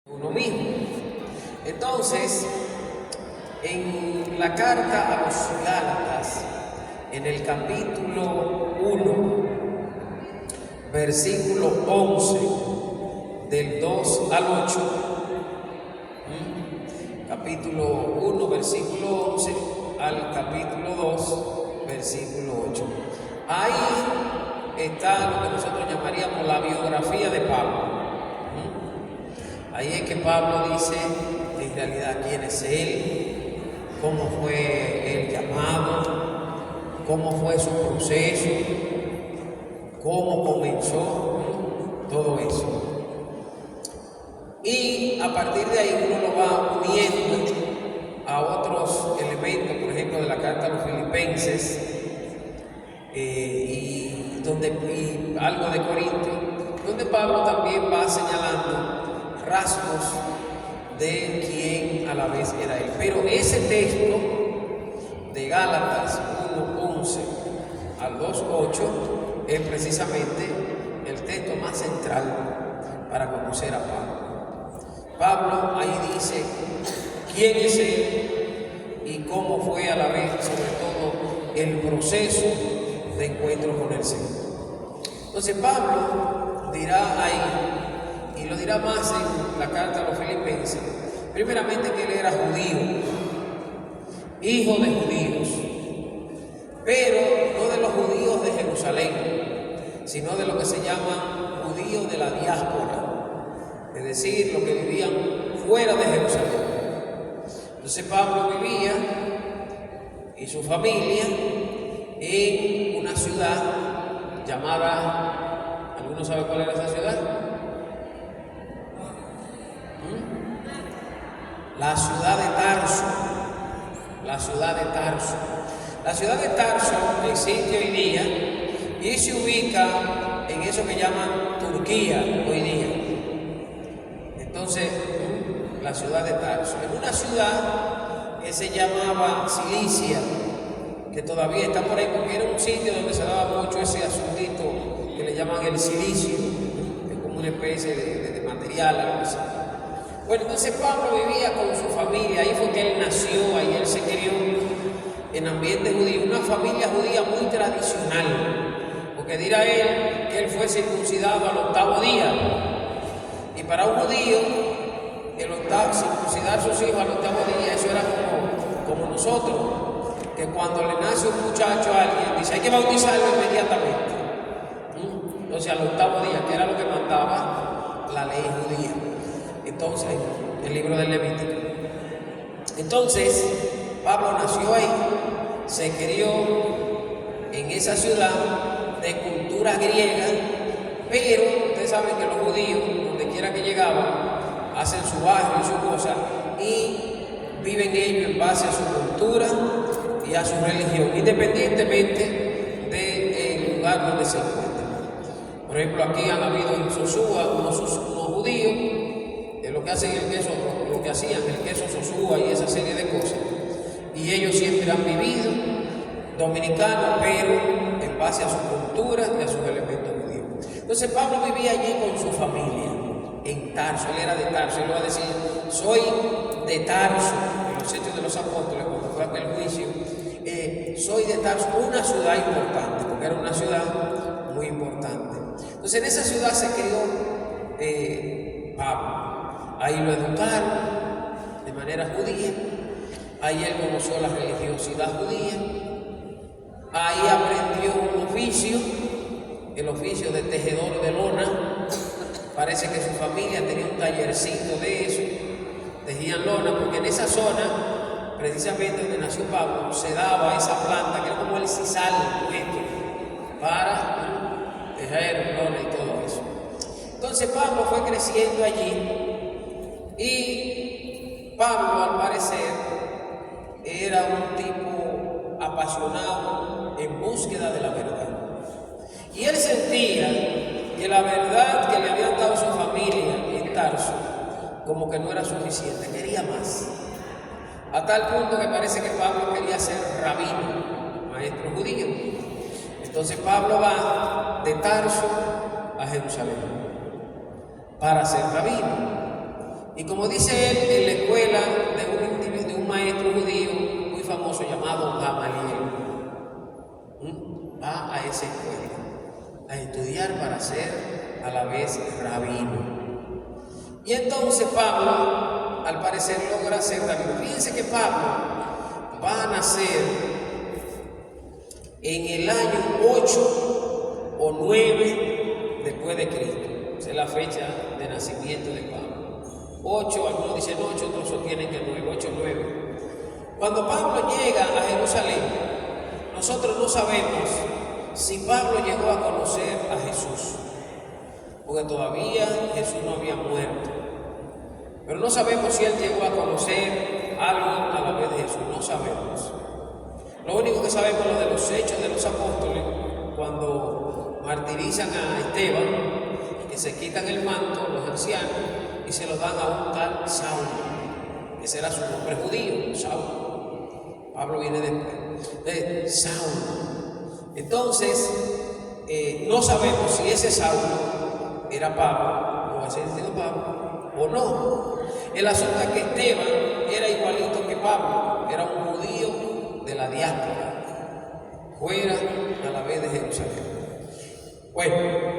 uno mismo. Entonces, en la carta a los Gálatas, en el capítulo 1, versículo 11, del 2 al 8, capítulo 1, versículo 11, al capítulo 2, versículo 8. Ahí está lo que nosotros llamaríamos la biografía de Pablo. Ahí es que Pablo dice en realidad quién es él, cómo fue el llamado, cómo fue su proceso, cómo comenzó, todo eso. Y a partir de ahí uno lo va uniendo a otros elementos, por ejemplo, de la carta a los Filipenses y algo de Corintios, donde Pablo también va señalando rasgos de quien a la vez era él. Pero ese texto de Gálatas 1:11 al 2:8 es precisamente el texto más central para conocer a Pablo. Pablo ahí dice quién es él y cómo fue a la vez, sobre todo, el proceso de encuentro con el Señor. Entonces Pablo dirá ahí, y lo dirá más en la carta a los Filipenses, primeramente que él era judío, hijo de judíos, pero no de los judíos de Jerusalén, sino de lo que se llama judíos de la diáspora, es decir, los que vivían fuera de Jerusalén. Entonces Pablo vivía y su familia en una ciudad llamada, ¿alguno sabe cuál era esa ciudad? La ciudad de Tarso. La ciudad de Tarso. La ciudad de Tarso existe hoy día y se ubica en eso que llaman Turquía hoy día. Entonces, la ciudad de Tarso. En una ciudad que se llamaba Cilicia, que todavía está por ahí, porque era un sitio donde se daba mucho ese asuntito que le llaman el silicio, que es como una especie de material, algo así. Bueno, entonces Pablo vivía con su familia, ahí fue que él nació, ahí él se crió en ambiente judío, una familia judía muy tradicional, porque dirá él que él fue circuncidado al 8º día, y para un judío, circuncidar a sus hijos al 8º día, eso era como nosotros, que cuando le nace un muchacho a alguien, dice hay que bautizarlo inmediatamente. Entonces al 8º día, que era lo que mandaba la ley judía. Entonces, el libro del Levítico. Entonces, Pablo nació ahí, se crió en esa ciudad de cultura griega, pero ustedes saben que los judíos, donde quiera que llegaban, hacen su barrio y su cosa, y viven ellos en base a su cultura y a su religión, independientemente del lugar donde se encuentran. Por ejemplo, aquí han habido en Sosúa unos judíos, lo que hacían el queso Sosúa y esa serie de cosas, y ellos siempre han vivido dominicanos, pero en base a su cultura y a sus elementos judíos. Entonces Pablo vivía allí con su familia en Tarso, él era de Tarso, él va a decir soy de Tarso, en los Hechos de los Apóstoles, cuando fue aquel juicio, soy de Tarso, una ciudad importante, porque era una ciudad muy importante. Entonces en esa ciudad se crió Pablo. Ahí lo educaron de manera judía, ahí él conoció la religiosidad judía, ahí aprendió un oficio, el oficio de tejedor de lona. Parece que su familia tenía un tallercito de eso, tejían lona, porque en esa zona, precisamente donde nació Pablo, se daba esa planta que era como el sisal para tejer lona y todo eso. Entonces Pablo fue creciendo allí. Y Pablo, al parecer, era un tipo apasionado en búsqueda de la verdad. Y él sentía que la verdad que le habían dado su familia en Tarso, como que no era suficiente, quería más. A tal punto que parece que Pablo quería ser rabino, maestro judío. Entonces Pablo va de Tarso a Jerusalén para ser rabino. Y como dice él, en la escuela de un maestro judío muy famoso llamado Gamaliel, va a esa escuela a estudiar para ser a la vez rabino. Y entonces Pablo, al parecer, logra ser rabino. Fíjense que Pablo va a nacer en el año 8 o 9 después de Cristo. Esa es la fecha de nacimiento de Pablo. 8, algunos dicen 8, otros sostienen que 9, 8, 9. Cuando Pablo llega a Jerusalén, nosotros no sabemos si Pablo llegó a conocer a Jesús, porque todavía Jesús no había muerto. Pero no sabemos si él llegó a conocer algo a la vez de Jesús, no sabemos. Lo único que sabemos es lo de los hechos de los apóstoles, cuando martirizan a Esteban, que se quitan el manto, los ancianos, y se lo dan a un tal Saulo. Ese era su nombre judío, Saulo. Pablo viene después de Saulo. Entonces, no sabemos si ese Saulo era Pablo, o ese sido Pablo, o no. El asunto es que Esteban era igualito que Pablo, era un judío de la diáspora, fuera a la vez de Jerusalén. Bueno,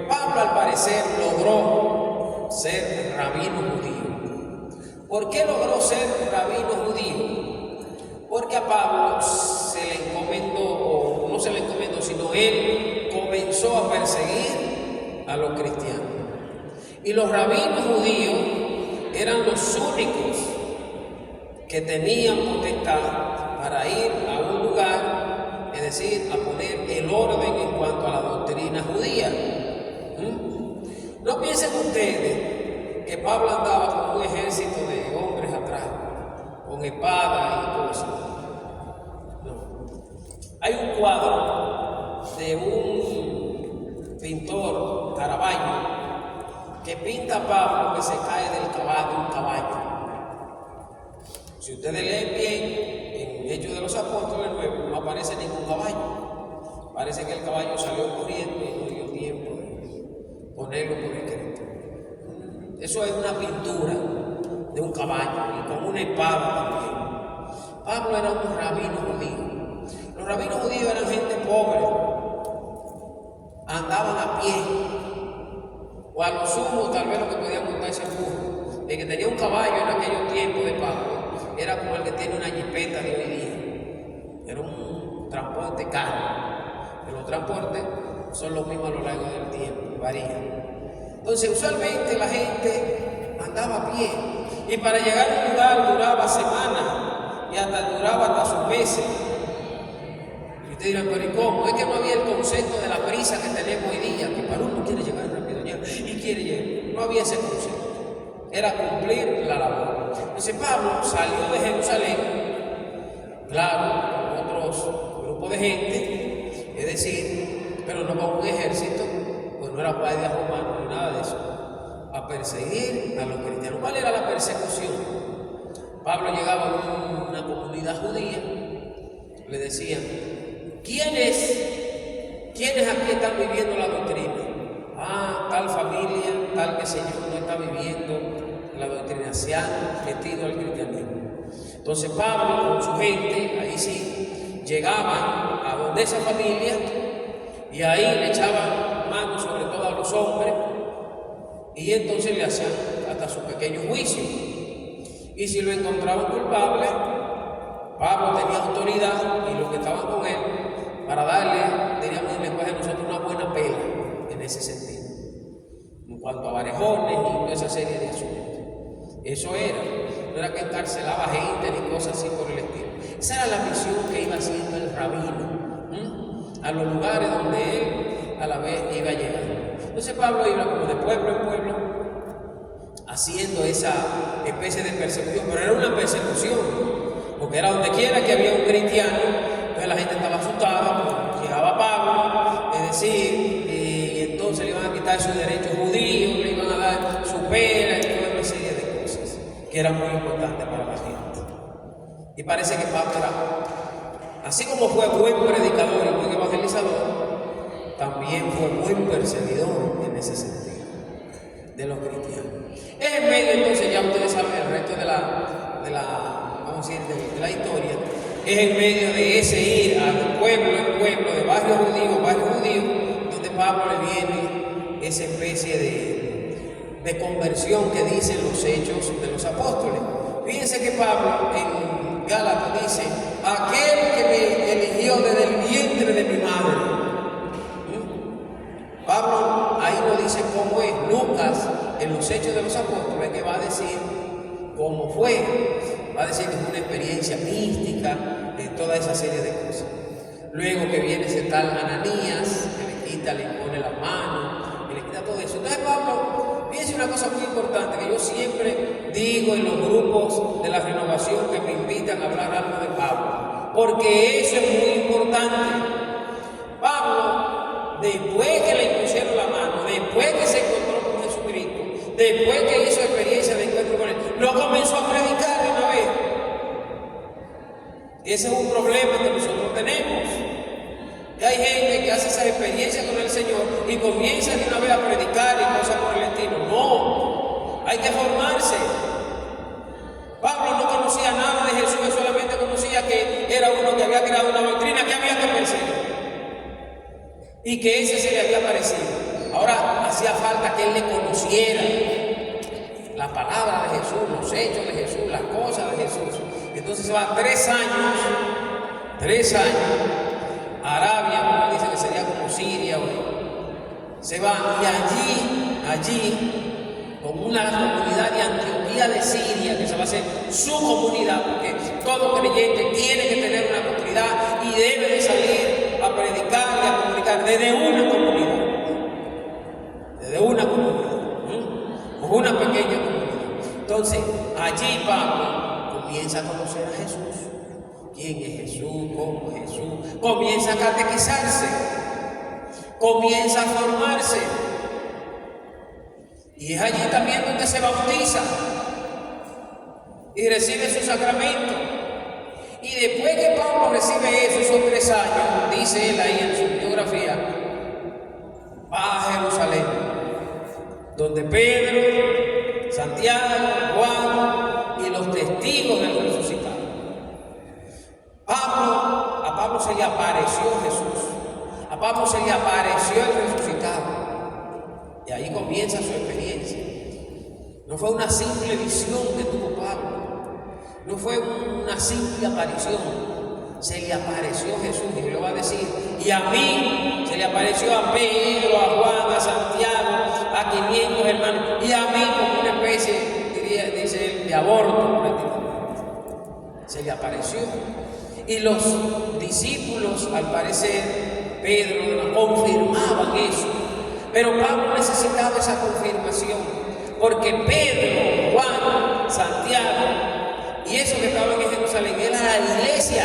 Pablo al parecer logró ser rabino judío. ¿Por qué logró ser rabino judío? Porque a Pablo se le encomendó, o no se le encomendó, sino él comenzó a perseguir a los cristianos. Y los rabinos judíos eran los únicos que tenían potestad para ir a un lugar, es decir, a poner el orden en cuanto a la doctrina judía. No piensen ustedes que Pablo andaba con un ejército de hombres atrás, con espadas y cosas. No. Hay un cuadro de un pintor Caravaggio que pinta a Pablo que se cae del caballo, un caballo. Si ustedes leen bien en Hechos de los Apóstoles 9, no aparece ningún caballo. Parece que el caballo salió corriendo y no dio tiempo de ponerlo por escrito. Eso es una pintura de un caballo y con una espada también. Pablo era un rabino judío. Los rabinos judíos eran gente pobre, andaban a pie, o a lo sumo tal vez lo que podía montarse en burro. El que tenía un caballo en aquellos tiempos de Pablo era como el que tiene una jipeta de hoy día. Era un transporte caro. Pero los transportes son los mismos a lo largo del tiempo, varían. Entonces, usualmente la gente andaba a pie. Y para llegar a un lugar duraba semanas y duraba hasta sus meses. Y ustedes dirán, pero ¿y cómo? Es que no había el concepto de la prisa que tenemos hoy día, que para uno quiere llegar rápido ya y quiere llegar. No había ese concepto. Era cumplir la labor. Entonces Pablo salió de Jerusalén, claro, con otros grupos de gente, es decir, pero no con un ejército, pues no era guardia romano ni nada de eso, a perseguir a los cristianos. ¿Cuál era la persecución? Pablo llegaba a una comunidad judía, le decían, ¿quiénes aquí están viviendo la doctrina? Ah, tal familia, tal que señor no está viviendo la doctrina, se han metido al cristianismo. Entonces Pablo con su gente, ahí sí, llegaban a donde esa familia y ahí le echaban mano sobre todo a los hombres y entonces le hacían hasta su pequeño juicio. Y si lo encontraban culpable, Pablo tenía autoridad y los que estaban con él para darle, diríamos en el lenguaje de nosotros, una buena pela en ese sentido, en cuanto a varejones y toda esa serie de asuntos. Eso era, no era que encarcelaba gente ni cosas así por el estilo. Esa era la misión que iba haciendo el rabino, a los lugares donde él a la vez iba llegando. Entonces Pablo iba como de pueblo en pueblo haciendo esa especie de persecución, pero era una persecución, porque era donde quiera que había un cristiano, entonces la gente estaba asustada, pues llegaba Pablo, es decir, y entonces le iban a quitar sus derechos judíos, le iban a dar su pena y toda una serie de cosas que eran muy importantes para la gente. Y parece que Pablo era, así como fue buen predicador y buen evangelizador, también fue buen perseguidor en ese sentido de los cristianos. En medio entonces ya ustedes saben es en medio de ese ir a pueblo en pueblo, de barrio judío, donde Pablo le viene esa especie de conversión que dicen los hechos de los apóstoles. Fíjense que Pablo en Gálatas dice: aquel que me eligió desde el vientre de mi madre. Pablo ahí no dice cómo es. Lucas, en los hechos de los apóstoles, que va a decir cómo fue. Va a decir que fue una experiencia mística, de toda esa serie de cosas. Luego que viene ese tal Ananías, que le pone las manos, que le quita todo eso. Entonces Pablo, fíjense una cosa muy importante que yo siempre digo en los grupos de la renovación que me invitan a hablar algo de Pablo, porque eso es muy importante. Pablo, después que le impusieron la mano, después que se encontró con Jesucristo, después que hizo experiencia de encuentro con él, lo comenzó a predicar de una vez. Ese es un problema que nosotros tenemos. Que hay gente que hace esa experiencia con el Señor y comienza de una vez a predicar y cosas por el estilo. No, hay que formarse. Pablo no conocía nada de Jesús, él solamente conocía que era uno que había creado una doctrina que había que perseguir y que ese se le había aparecido. Ahora hacía falta que él le conociera la palabra de Jesús, los hechos de Jesús, las cosas de Jesús. Entonces se va 3 años a Arabia, dice que sería como Siria hoy. Se va y allí, con una comunidad de Antioquía de Siria, que se va a hacer su comunidad, porque todo creyente tiene que tener una comunidad y debe de salir a predicar y a comunicar desde una comunidad. Con una pequeña comunidad. Entonces, allí Pablo comienza a conocer a Jesús. ¿Quién es Jesús? ¿Cómo es Jesús? Comienza a catequizarse, comienza a formarse. Y es allí también donde se bautiza y recibe su sacramento. Y después que Pablo recibe eso, esos 3 años, dice él ahí en su biografía, va a Jerusalén, donde Pedro, Santiago, Juan y los testigos del resucitado. A Pablo se le apareció Jesús, a Pablo se le apareció el resucitado, y ahí comienza su experiencia. No fue una simple visión que tuvo Pablo, no fue una simple aparición, se le apareció Jesús, y lo va a decir, y a mí se le apareció a Pedro, a Juan, a Santiago, a 500 hermanos, y a mí como una especie, dice él, de aborto, se le apareció. Y los discípulos, al parecer, Pedro, confirmaban eso. Pero Pablo necesitaba esa confirmación, porque Pedro, Juan, Santiago y eso que estaban en Jerusalén era la iglesia.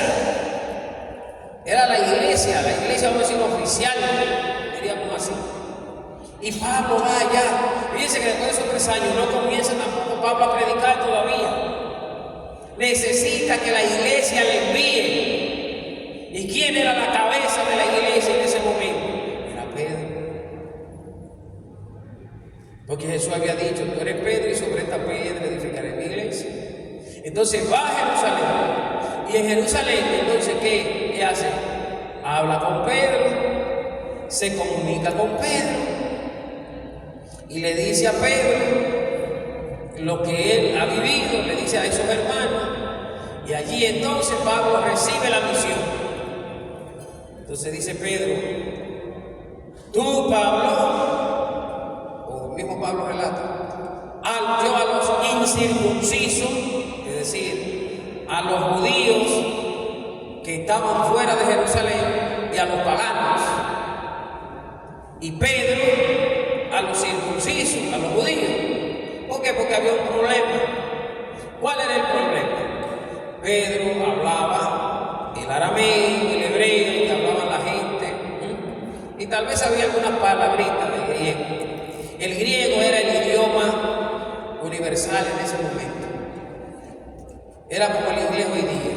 Era la iglesia, vamos a decir, oficial, diríamos así. Y Pablo va allá. Fíjense que después de esos 3 años no comienza tampoco Pablo a predicar todavía. Necesita que la iglesia le envíe. ¿Y quién era la cabeza de la iglesia en ese momento? Era Pedro. Porque Jesús había dicho: tú eres Pedro y sobre esta piedra edificaré mi iglesia. Entonces va a Jerusalén. Y en Jerusalén, entonces, ¿qué hace? Habla con Pedro, se comunica con Pedro y le dice a Pedro lo que él ha vivido, le dice a esos hermanos, y allí entonces Pablo recibe la misión. Entonces dice Pedro: tú, Pablo, o el mismo Pablo relata, yo a los incircuncisos, es decir, a los judíos que estaban fuera de Jerusalén, y a los paganos, y Pedro a los circuncisos, a los judíos. ¿Por qué? Porque había un problema. ¿Cuál era el problema? Pedro hablaba el arameo, el hebreo, que hablaban la gente, y tal vez había algunas palabritas de griego. El griego era el idioma universal en ese momento. Era como el inglés hoy día.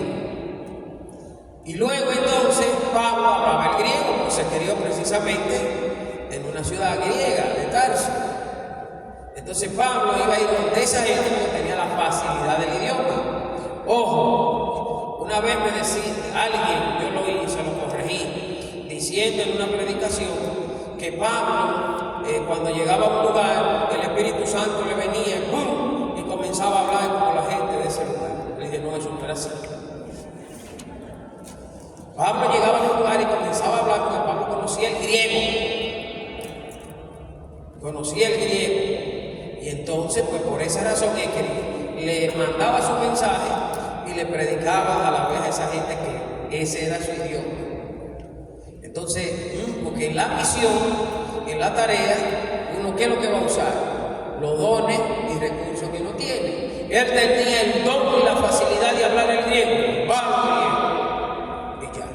Y luego entonces Pablo hablaba el griego, porque se crió precisamente en una ciudad griega, de Tarso. Entonces Pablo iba a ir donde esa gente que tenía la facilidad del idioma. Ojo, una vez me Pablo, cuando llegaba a un lugar, el Espíritu Santo le venía ¡pum! Y comenzaba a hablar como la gente de ese lugar. Le dije, no, eso no era así. Pablo llegaba a un lugar y comenzaba a hablar porque Pablo conocía el griego. Conocía el griego. Y entonces, pues por esa razón es que le mandaba su mensaje y le predicaba a la vez a esa gente que ese era su idioma. Entonces, porque en la misión, en la tarea, uno ¿qué es lo que va a usar? Los dones y recursos que uno tiene. Él tenía el don y la facilidad de hablar el griego. Vamos griego. Y ya.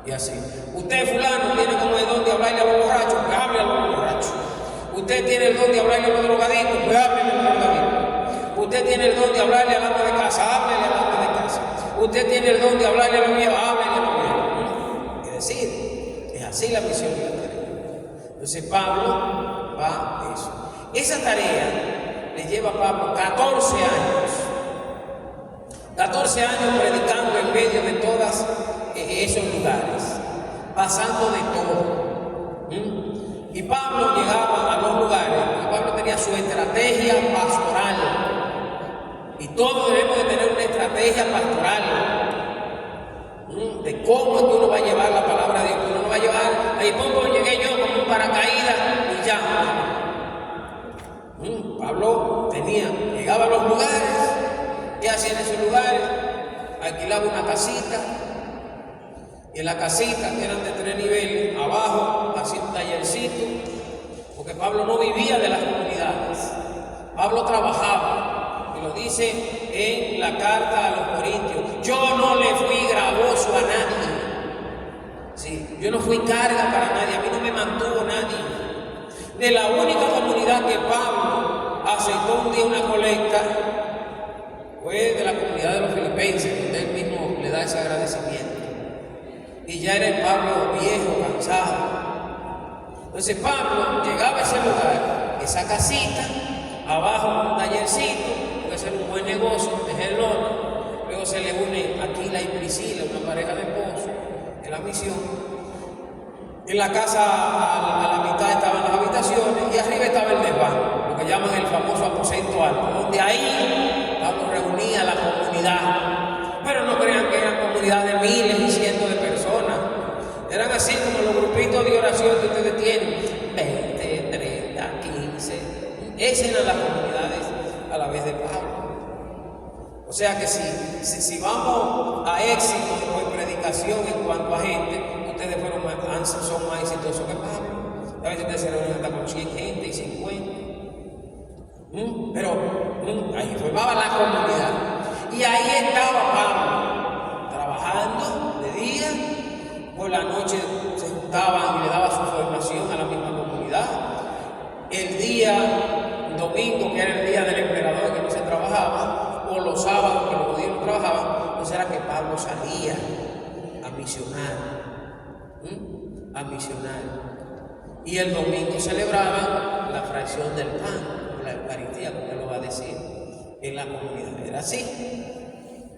Y así. Usted fulano tiene como el don de hablarle a los borrachos, pues hable a los borrachos. Usted tiene el don de hablarle a los drogadictos, pues hable a los drogadictos. Usted tiene el don de hablarle al ama de casa, háblele al ama de casa. Usted tiene el don de hablarle a los viejos, háblele a los viejos. Es decir, es así la misión de la tarea. Entonces Pablo va a eso. Esa tarea le lleva a Pablo 14 años. 14 años predicando en medio de todos esos lugares, pasando de todo. Y Pablo llegaba a los lugares, y Pablo tenía su estrategia pastoral. Y todos debemos de tener una estrategia pastoral de cómo es que uno va a llevar la palabra de Dios. Uno no va a llevar, ahí poco llegué yo como un paracaídas y ya. Pablo llegaba a los lugares, ¿qué hacía en esos lugares? Alquilaba una casita, y en la casita, que eran de 3 niveles, abajo hacía un tallercito, porque Pablo no vivía de las comunidades. Pablo trabajaba, y lo dice en la carta a los Corintios: yo no le fui gravoso a nadie. Sí, yo no fui carga para nadie, a mí no me mantuvo nadie. De la única comunidad que Pablo aceptó un día una colecta fue de la comunidad de los filipenses, donde él mismo le da ese agradecimiento. Y ya era el Pablo viejo, cansado. Entonces Pablo llegaba a ese lugar, esa casita, abajo un tallercito, puede ser un buen negocio, es el horno. Luego se le une Aquila y Priscila, una pareja de esposos, en la misión. En la casa a la mitad estaban las habitaciones y arriba estaba el desván, lo que llaman el famoso aposento alto, donde ahí Pablo reunía a la comunidad. Pero no crean que eran comunidades de miles y cientos de personas. Eran así como los grupitos de oración que ustedes tienen, 20, 30, 15. Esas eran las comunidades a la vez de Pablo. O sea que si vamos a éxito en predicación en cuanto a gente, ustedes son más exitosos que Pablo. A veces ustedes se reúnen hasta con 100 gente y 50. Pero ahí formaba la comunidad. Y ahí estaba Pablo, trabajando de día, por la noche se juntaban y le daba su formación a la misma comunidad. El día domingo, que era el día del emperador, que no se trabajaba, o los sábados, que los judíos no trabajaban, entonces era que Pablo salía a misionar. A misionar. Y el domingo celebraban la fracción del pan, la Eucaristía, como él lo va a decir, en la comunidad. Era así,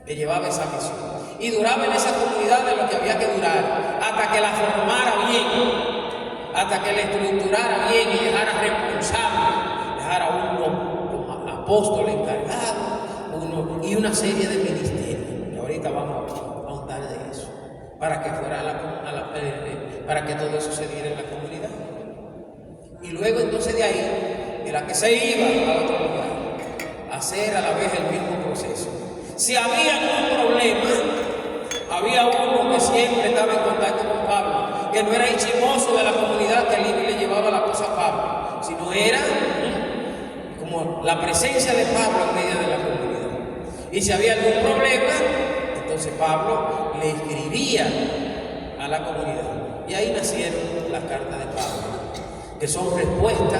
que llevaba esa misión. Y duraba en esa comunidad de lo que había que durar, hasta que la formara bien, hasta que la estructurara bien y dejara responsable, dejara uno como apóstol encargado, y una serie de ministerios. Y ahorita vamos a contar de eso, para que fuera para que todo eso se diera en la comunidad. Y luego entonces de ahí era que se iba a otro lugar a hacer a la vez el mismo proceso. Si había algún problema, había uno que siempre estaba en contacto con Pablo, que no era el chismoso de la comunidad que le llevaba la cosa a Pablo, sino era como la presencia de Pablo en medio de la comunidad. Y si había algún problema, entonces Pablo le escribía a la comunidad. Y ahí nacieron las cartas de Pablo, que son respuestas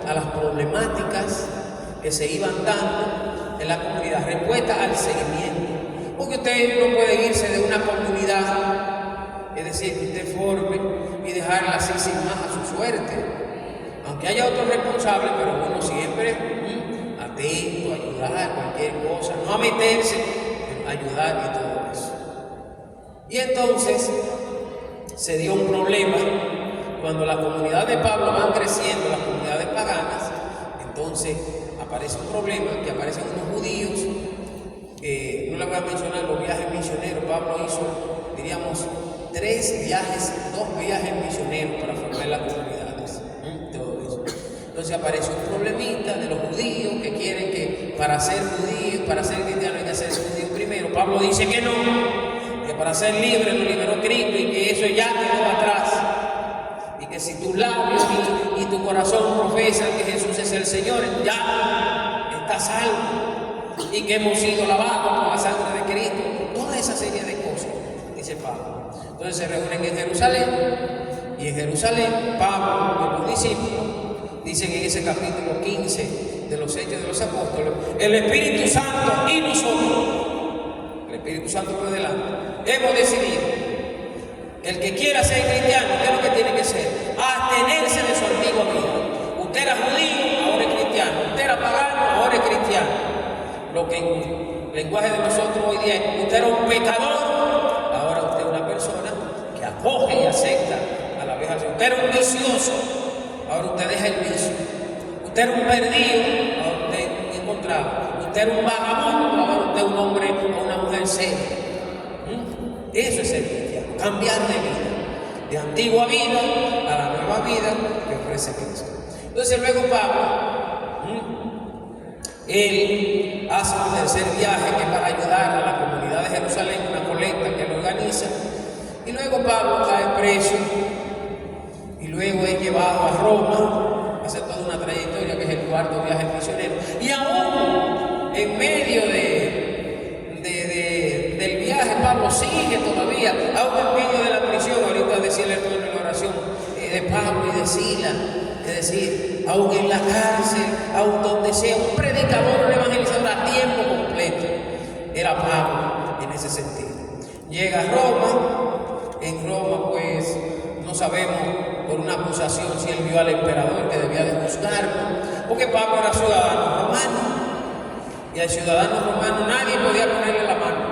a las problemáticas que se iban dando en la comunidad, respuestas al seguimiento. Porque usted no puede irse de una comunidad, es decir, que usted forme y dejarla así sin más a su suerte. Aunque haya otros responsables, pero uno siempre atento, ayudar, cualquier cosa, no a meterse, ayudar y todo eso. Y entonces se dio un problema cuando la comunidad de Pablo van creciendo, las comunidades paganas, entonces aparece un problema, que aparecen unos judíos, no les voy a mencionar los viajes misioneros. Pablo hizo, diríamos, 2 viajes misioneros para formar las comunidades, todo eso. Entonces aparece un problemita de los judíos que quieren que para ser judíos, para ser cristianos hay que ser judíos primero. Pablo dice que no, que para ser libre lo liberó Cristo y que eso ya quedó atrás. Y que si tus labios y tu corazón profesan que Jesús es el Señor, ya estás salvo. Y que hemos sido lavados con la sangre de Cristo. Toda esa serie de cosas, dice Pablo. Entonces se reúnen en Jerusalén. Y en Jerusalén, Pablo y los discípulos dicen en ese capítulo 15 de los Hechos de los Apóstoles: el Espíritu Santo y nosotros, el Espíritu Santo por delante, hemos decidido, el que quiera ser cristiano, ¿qué es lo que tiene que ser? Abstenerse de su antigua vida. Usted era judío, ahora es cristiano. Usted era pagano, ahora es cristiano. Lo que en el lenguaje de nosotros hoy día es: usted era un pecador, ahora usted es una persona que acoge y acepta a la vieja. Usted era un vicioso, ahora usted deja el vicio. Usted era un perdido, ahora usted es encontrado. Usted era un vagabundo, ahora usted es un hombre o una mujer seria. Eso es ser cristiano, cambiar de vida, de antigua vida a la nueva vida que ofrece Cristo. Entonces luego Pablo, él hace un tercer viaje que para ayudar a la comunidad de Jerusalén, una colecta que lo organiza, y luego Pablo cae preso y luego es llevado a Roma, hace toda una trayectoria que es el 4º viaje misionero, y aún en medio del viaje Pablo sigue todavía, aún en medio de la prisión. Ahorita decía el hermano en la oración de Pablo y de Sila, es decir, aún en la cárcel, aún donde sea, un predicador, un evangelizador a tiempo completo, era Pablo en ese sentido. Llega a Roma, en Roma pues no sabemos por una acusación si él vio al emperador que debía de juzgarlo, porque Pablo era ciudadano romano, y al ciudadano romano nadie podía ponerle la mano,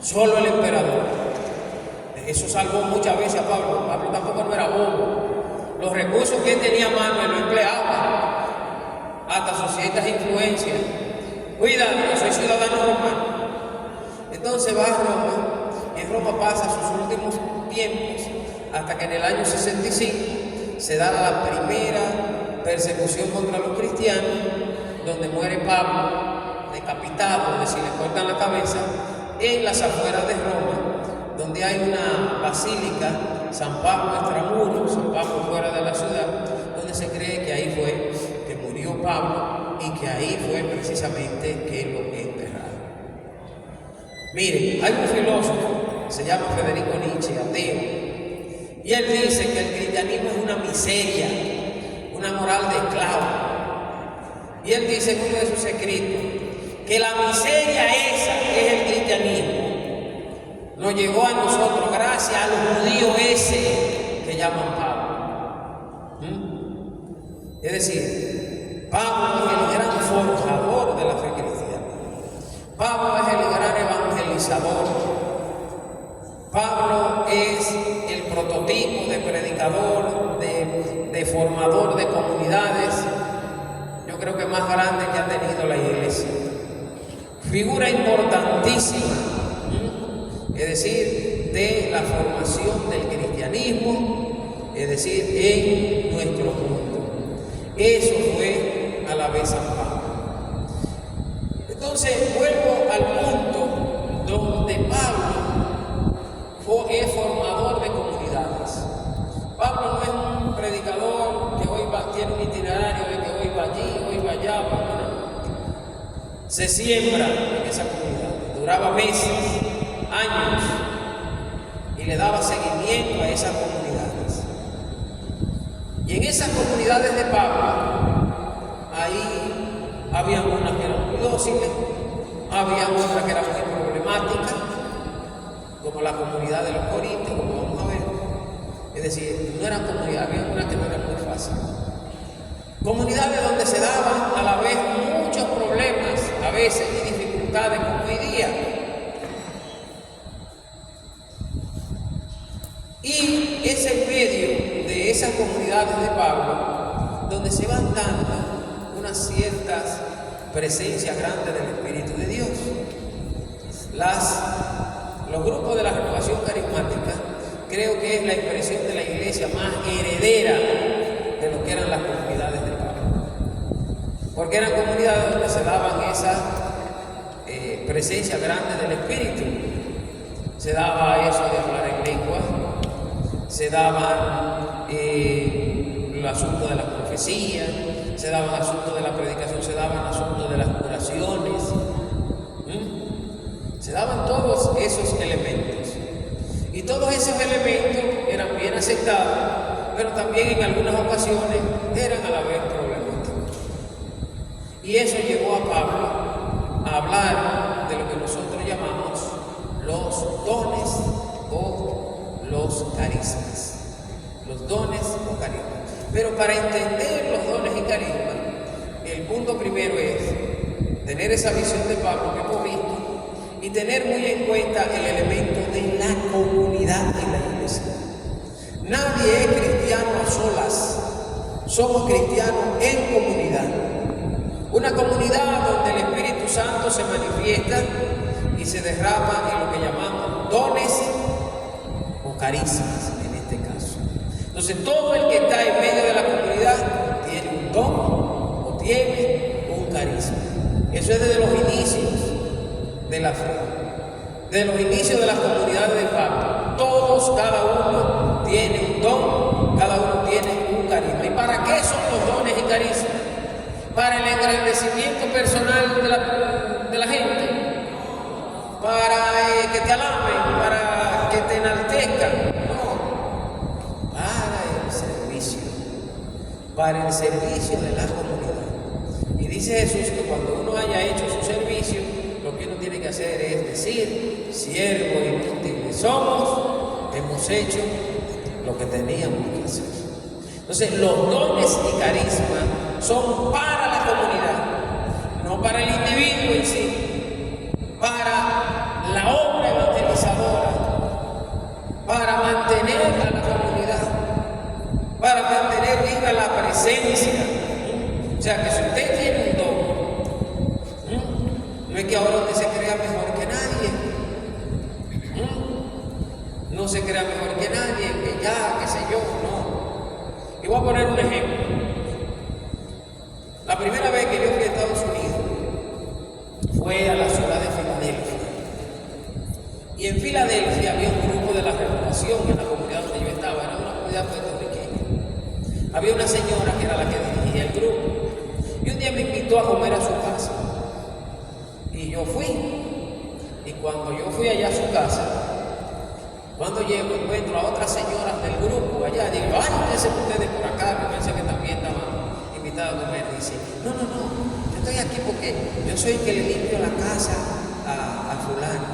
solo el emperador. Eso salvó muchas veces a Pablo. Pablo tampoco no era bobo. Los recursos que él tenía a mano él lo empleaba, hasta sus ciertas influencias. Cuidado, yo soy ciudadano romano. Entonces va a Roma, y en Roma pasa sus últimos tiempos, hasta que en el año 65 se da la primera persecución contra los cristianos, donde muere Pablo decapitado, es decir, le cortan la cabeza, en las afueras de Roma, donde hay una basílica, San Pablo extramuros, San Pablo fuera de la ciudad, donde se cree que ahí fue que murió Pablo y que ahí fue precisamente que lo enterraron. Miren, hay un filósofo, se llama Federico Nietzsche, ateo, y él dice que el cristianismo es una miseria, una moral de esclavo. Y él dice en uno de sus escritos que la miseria esa que es el cristianismo nos llegó a nosotros gracias a los judíos ese que llaman Pablo. Es decir, Pablo es el gran forjador de la fe cristiana. Pablo es el gran evangelizador. Pablo es el prototipo de predicador, de formador de comunidades, yo creo que más grande que ha tenido la iglesia. Figura importantísima, es decir, de la formación del cristianismo, es decir, en nuestro mundo. Eso fue a la vez San Pablo. Entonces vuelvo al punto donde Pablo es formador de comunidades. Pablo no es un predicador que hoy tiene un itinerario de que hoy va allí, hoy va allá, no. Se siembra en esa comunidad, duraba meses, años, y le daba seguimiento a esas comunidades. Y en esas comunidades de Pablo, ahí había unas que eran muy dóciles, había otras que eran muy problemáticas, como la comunidad de los Corintios, como vamos a ver. Es decir, no eran comunidades, había unas que no eran muy fáciles. Comunidades donde se daban a la vez muchos problemas, a veces, y dificultades como hoy día. Y es en medio esas comunidades de Pablo, donde se van dando unas ciertas presencias grandes del Espíritu de Dios. Los grupos de la renovación carismática creo que es la expresión de la iglesia más heredera de lo que eran las comunidades de Pablo, porque eran comunidades donde se daban esas presencias grandes del Espíritu. Se daba eso de hablar en lengua, se daban el asunto de la profecía, se daban asuntos de la predicación, se daban asuntos de las curaciones, se daban todos esos elementos. Y todos esos elementos eran bien aceptados, pero también en algunas ocasiones eran a la vez problemáticos. Y eso llevó a Pablo a hablar de lo que nosotros llamamos los dones o los carismas. Los dones o carismas. Pero para entender los dones y carismas, el punto primero es tener esa visión de Pablo que hemos visto y tener muy en cuenta el elemento de la comunidad en la iglesia. Nadie es cristiano a solas, somos cristianos en comunidad. Una comunidad donde el Espíritu Santo se manifiesta y se derrama en lo que llamamos dones o carismas en este caso. Entonces todo el que está en medio de la comunidad tiene un don o tiene un carisma. Eso es desde los inicios de la fe, de los inicios de las comunidades de Pablo. Todos, cada uno tiene un don, cada uno tiene un carisma. ¿Y para qué son los dones y carismas? ¿Para el engrandecimiento personal de la gente? ¿Para que te alaben? ¿Para que te enaltezcan? No, para el servicio, para el servicio de la comunidad. Y dice Jesús que cuando uno haya hecho su servicio, lo que uno tiene que hacer es decir: siervos inútiles somos, hemos hecho lo que teníamos que hacer. Entonces los dones y carismas son para la comunidad, no para el individuo en sí, para la obra evangelizadora, para mantener a la comunidad, para mantener viva la presencia. O sea que si usted tiene un don, no es que ahora usted se crea mejor que nadie, no se crea mejor que nadie, que ya, qué sé yo, no. Y voy a poner un ejemplo. La primera vez que yo fui a Estados Unidos fue a la ciudad de Filadelfia. Y en Filadelfia había un grupo de la renovación en la comunidad donde yo estaba, era una comunidad puertorriqueña. Había una señora que era la que dirigía el grupo. Y un día me invitó a comer a su casa. Y yo fui. Y cuando yo fui allá a su casa, cuando llego encuentro a otras señoras del grupo allá, digo: ay, ustedes por acá, que pensé que también estaban invitados a comer. Dice: no, yo estoy aquí porque yo soy el que le limpio la casa a fulano.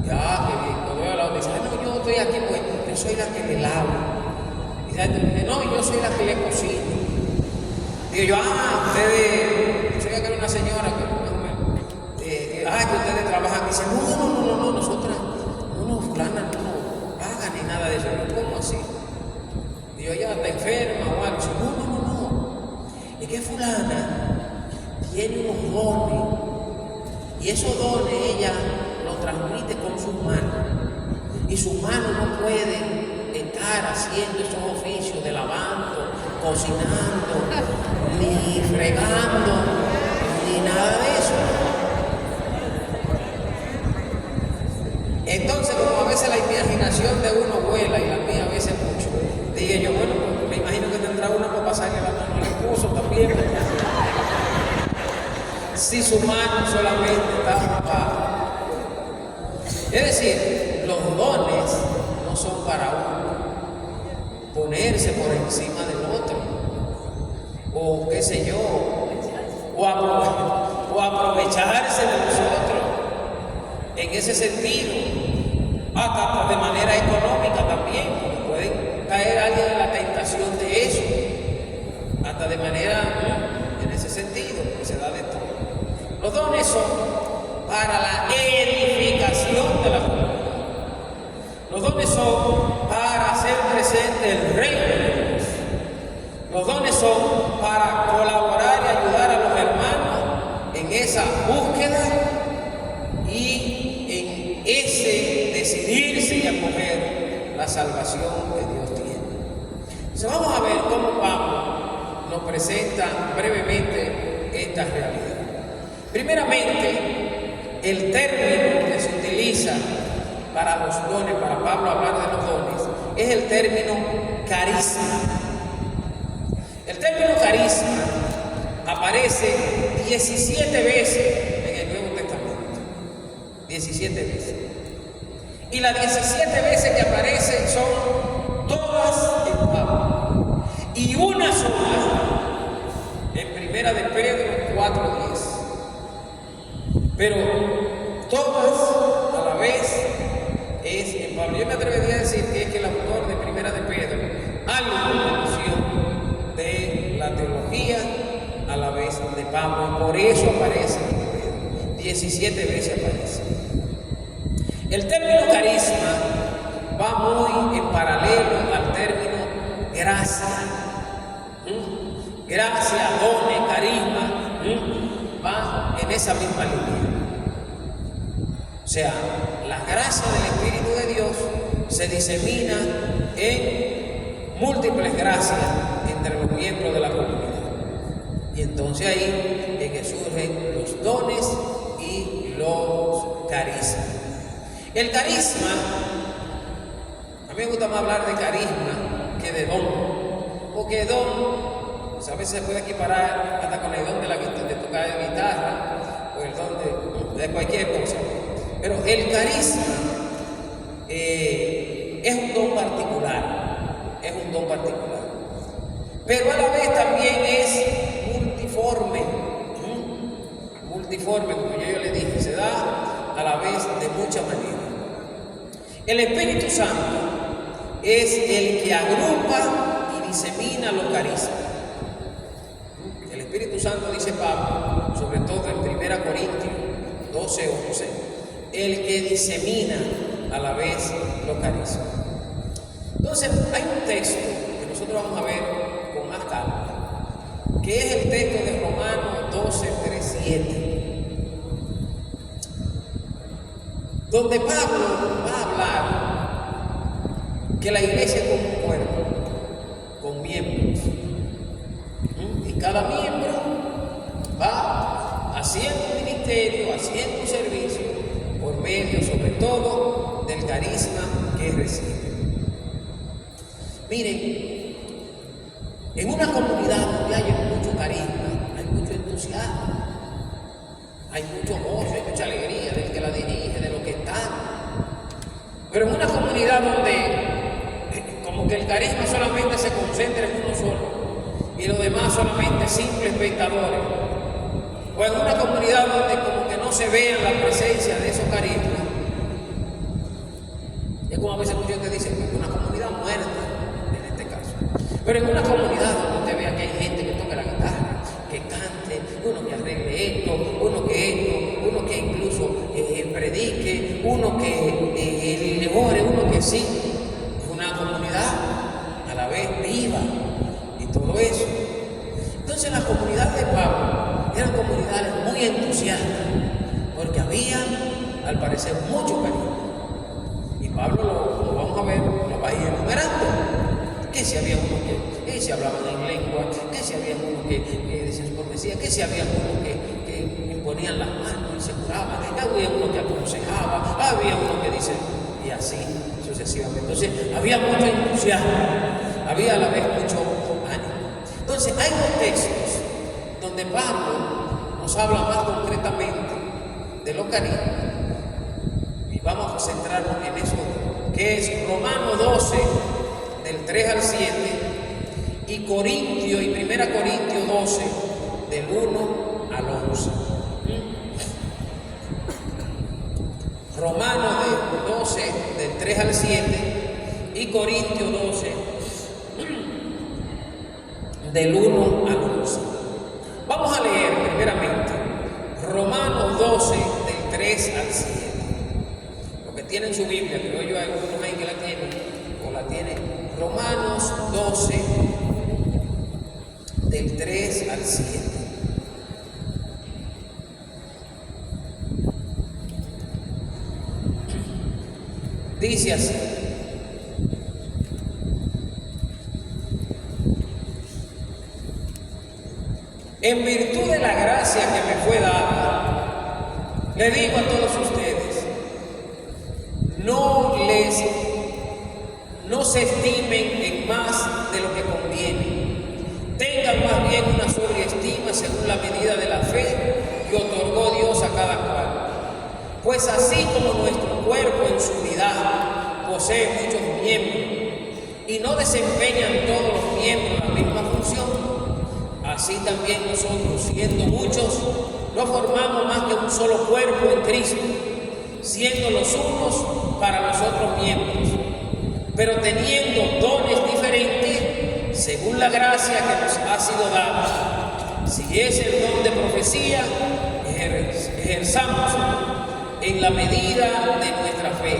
Ya, que bien. Cuando veo a la otra, dice: no, yo estoy aquí porque yo soy la que le lavo. Y dice: no, yo soy la que le cocino. Digo yo: ustedes, yo sabía que era una señora que que ustedes trabajan. Dice: no, nosotras, no, fulana no paga ni nada de eso. ¿Cómo así? Digo: ella está enferma o algo. Dice: no. Es que fulana tiene unos dones, y esos dones ella los transmite con sus manos, y sus manos no pueden estar haciendo esos oficios de lavando, cocinando, ni fregando, ni nada de eso. Entonces, como a veces la imaginación de uno vuela y la mía a veces mucho, dije yo: bueno, pues me imagino que tendrá uno para pasarle la mano al esposo también, ¿verdad? Si su mano solamente está ocupada. Es decir, los dones no son para uno ponerse por encima del otro, o qué sé yo, o aprovecharse de nosotros en ese sentido, hasta de manera económica también, porque puede caer alguien en la tentación de eso, hasta de manera en ese sentido, que se da de todo. Los dones son para la edificación de la comunidad. Los dones son para hacer presente el reino de Dios. Los dones son para colaborar y ayudar a los hermanos en esa búsqueda y en ese decidirse y acoger la salvación que Dios tiene. Entonces vamos a ver cómo Pablo nos presenta brevemente esta realidad. Primeramente, el término que se utiliza para los dones, para Pablo hablar de los dones, es el término carisma. El término carisma aparece 17 veces en el Nuevo Testamento. 17 veces. Y las 17 veces que aparecen son todas en Pablo. Y una sola en Primera de Pedro 4:10. Pero todas a la vez es en Pablo. Yo me atrevería a decir que es que el autor de Primera de Pedro algo conoció de la teología a la vez de Pablo, por eso aparece en Pedro. 17 veces aparece. El término carisma va muy en paralelo al término gracia. Gracia, dones, carisma, va en esa misma línea. O sea, la gracia del Espíritu de Dios se disemina en múltiples gracias entre los miembros de la comunidad. Y entonces ahí es que surgen los dones y los carismas. El carisma, a mí me gusta más hablar de carisma que de don, porque don, pues a veces se puede equiparar hasta con el don de tocar guitarra o el don de cualquier cosa. Pero el carisma es un don particular, pero a la vez también es multiforme, como yo le dije, se da a la vez de muchas maneras. El Espíritu Santo es el que agrupa y disemina los carismas. El Espíritu Santo, dice Pablo, sobre todo en 1 Corintios 12:11, el que disemina a la vez los carismas. Entonces, hay un texto que nosotros vamos a ver con más calma, que es el texto de Romanos 12:3-7, donde Pablo va a hablar que la iglesia es como un cuerpo, con miembros, y cada miembro va haciendo un ministerio, haciendo un servicio, por medio sobre todo del carisma que recibe. Miren, en una comunidad donde hay mucho carisma, hay mucho entusiasmo, hay mucho gozo, hay mucha alegría del que la dirige, de lo que está. Pero en una comunidad donde como que el carisma solamente se concentra en uno solo y los demás solamente simples espectadores, o en una comunidad donde como que no se vea la presencia de esos carismas, es como a veces mucha gente dice, una comunidad muerta en este caso. Pero en una comunidad donde usted vea que hay gente que toca la guitarra, que cante, uno que arregle esto, uno que incluso predique, uno que le ore, uno que sí, es una comunidad a la vez viva y todo eso. Entonces la comunidad de Pablo eran comunidades muy entusiastas, porque había, al parecer, mucho carisma. Y Pablo lo vamos a ver, lo va a ir enumerando. Que si había uno que se hablaban en lengua, que si había uno que decían su profecía, que si había uno que imponían las manos y se curaban, había uno que aconsejaba, había uno que dice, y así sucesivamente. Entonces había mucho entusiasmo, había a la vez mucho ánimo. Entonces hay dos textos donde Pablo nos habla más concretamente de los carismas, y vamos a centrarnos en eso, que es Romanos 12, del 3 al 7, y Corintios y 1 Corintios 12, del 1 al 11. Romanos 12, del 3 al 7, y Corintios 12, del 1 al 11. Vamos a leer primeramente Romanos 12, del 3 al 7. Los que tienen su Biblia, creo yo hay algunos ahí que la tienen, o la tienen. Romanos 12, del 3 al 7. Dice así: en virtud de la gracia que me fue dada, le digo a todos ustedes, no se estimen en más de lo que conviene. Tengan más bien una sobria estima según la medida de la fe que otorgó Dios a cada cual. Pues así como nuestro cuerpo en su unidad posee muchos miembros y no desempeñan todos los miembros la misma función, así también nosotros, siendo muchos, no formamos más que un solo cuerpo en Cristo, siendo los unos para los otros miembros, pero teniendo dones diferentes según la gracia que nos ha sido dada. Si es el don de profecía, ejerzamos en la medida de nuestra fe.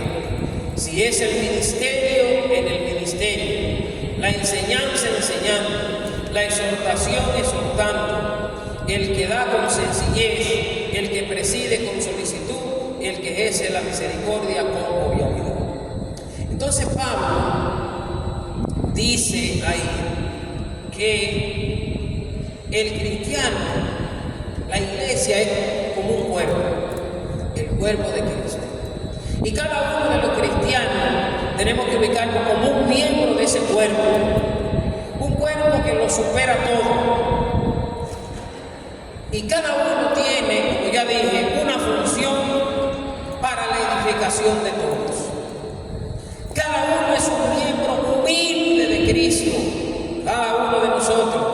Si es el ministerio, en el ministerio, la enseñanza enseñando, la exhortación exhortando, el que da con sencillez, el que preside con solicitud, el que ejerce la misericordia con obviedad. Entonces Pablo dice ahí que el cristiano, la iglesia es como un cuerpo, el cuerpo de Cristo. Y cada uno de los cristianos tenemos que ubicarlo como un miembro de ese cuerpo, un cuerpo que lo supera todo. Y cada uno tiene, como ya dije, una función para la edificación de todos. Cada uno es un miembro humilde de Cristo, cada uno de nosotros,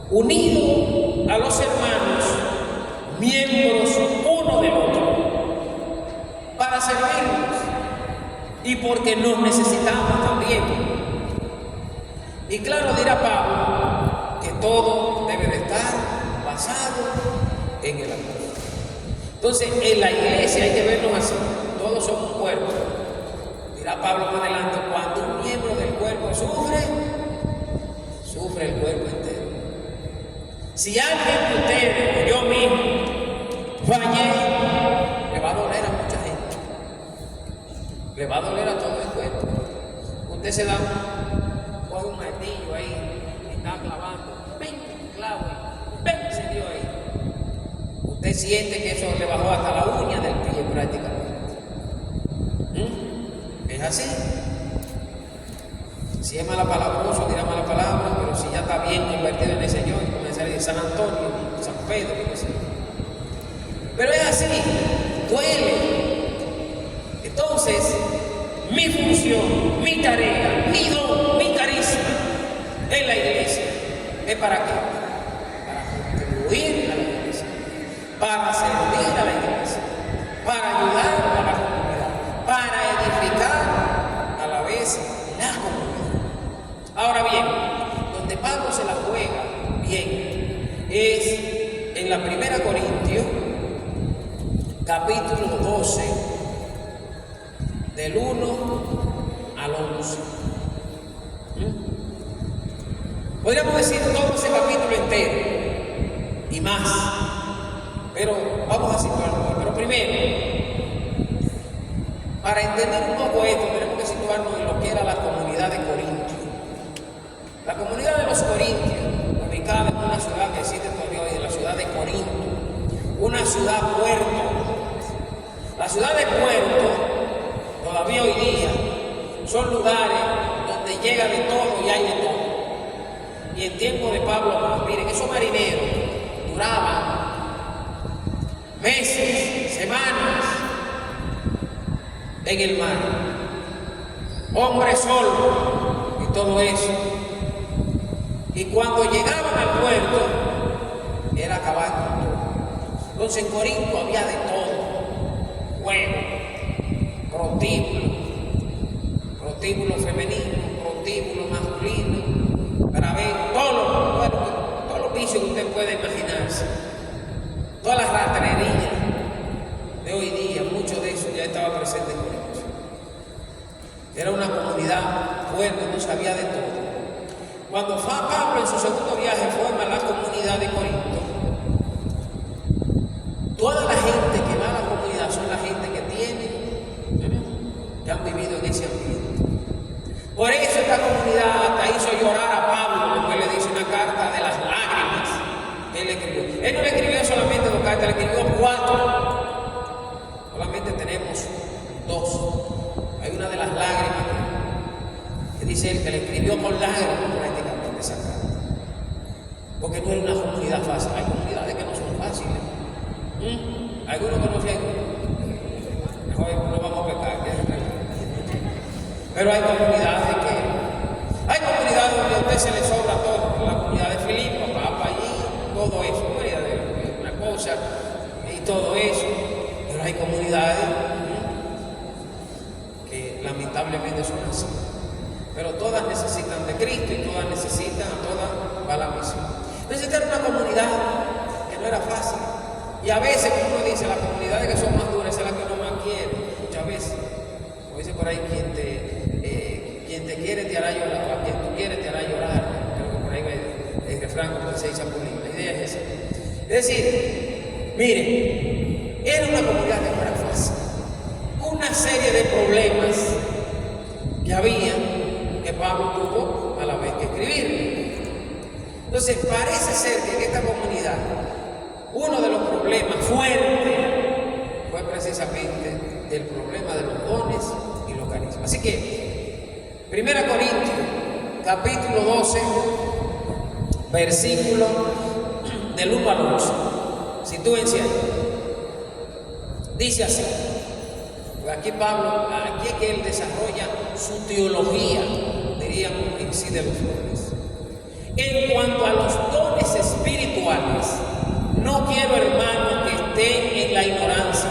unido a los hermanos, miembros uno del otro, para servirnos y porque nos necesitamos también. Y claro, dirá Pablo que todo debe de estar basado en el amor. Entonces, en la iglesia hay que vernos así, todos somos un cuerpo. Dirá Pablo más adelante, cuando un miembro del cuerpo sufre, sufre el cuerpo entero. Si alguien de ustedes o yo mismo fallé, le va a doler a mucha gente, le va a doler a todo el cuerpo. Usted se da coge un martillo ahí, está clavando, ven, clavo, ven, se dio ahí. Usted siente que eso le bajó hasta la uña del pie prácticamente. Es así. Si es malapalabroso, dirá mala palabra, pero si ya está bien convertido en el Señor, comenzar a decir San Antonio, San Pedro, no sé. Pero es así, duele. Entonces, mi función, mi tarea, mi don, mi carisma en la iglesia, ¿es para qué? Para contribuir a la iglesia, para servir a la iglesia, para ayudar a la comunidad, para edificar a la vez la comunidad. Ahora bien, donde Pablo se la juega bien es en la 1 Corintios, capítulo 12, del 1 al 11. Podríamos decir todo ese capítulo entero y más, pero vamos a situarnos. Pero primero, para entender un poco esto, tenemos que situarnos en lo que era la comunidad de Corinto. La comunidad de los corintios, ubicada en una ciudad que existe todavía hoy, la ciudad de Corinto, una ciudad puerto. La ciudad de puerto, todavía hoy día, son lugares donde llega de todo y hay de todo. Y en tiempo de Pablo, miren, esos marineros duraban meses, semanas en el mar, hombres solos y todo eso. Y cuando llegaban al puerto, era acabar con todo. Entonces en Corinto había de todo: huevo, prostíbulo femenino, prostíbulo masculino, para ver todos los vicios que usted puede imaginarse, todas las raterías de hoy día, mucho de eso ya estaba presente en Corinto. Era una comunidad fuerte, no sabía de todo. Cuando Pablo en su segundo viaje forma la comunidad de Corinto, toda la gente que va a la comunidad son la gente que han vivido en ese ambiente. Por eso esta comunidad hasta hizo llorar a Pablo, porque le dice una carta de las lágrimas que él escribió. Él no le escribió solamente 2 cartas, le escribió 4. Solamente tenemos 2. Hay una de las lágrimas que dice él que le escribió con lágrimas prácticamente esa carta. Porque no era una comunidad fácil. Hay comunidades que no son fáciles. Algunos conocen. Mejor no vamos a pecar. Pero hay comunidades donde a usted se le sobra todo. La comunidad de Filipo, Papa allí, todo eso. Una cosa y todo eso. Pero hay comunidades que lamentablemente son así. Pero todas necesitan de Cristo y todas necesitan a todas para la misión. Necesitan una comunidad que no era fácil. Y a veces, como uno dice, las comunidades que son más duras es la que uno más quiere. Muchas veces. Como dice por ahí, quien te quiere te hará llorar. A quien tú quieres te hará llorar. Creo que por ahí va el refrán como se dice Apolín. La idea es esa. Es decir, miren, era una comunidad que no era fácil. Una serie de problemas que había que Pablo tuvo a la vez que escribir. Entonces parece ser que en esta comunidad uno de los problemas fuertes fue precisamente el problema de los dones y los carismas. Así que 1 Corintios capítulo 12 versículo del 1 al 11, sitúense ahí. Dice así. Aquí Pablo, aquí es que él desarrolla su teología, diríamos en sí, de los dones. En cuanto a los dones espirituales, no quiero, hermanos, que estén en la ignorancia.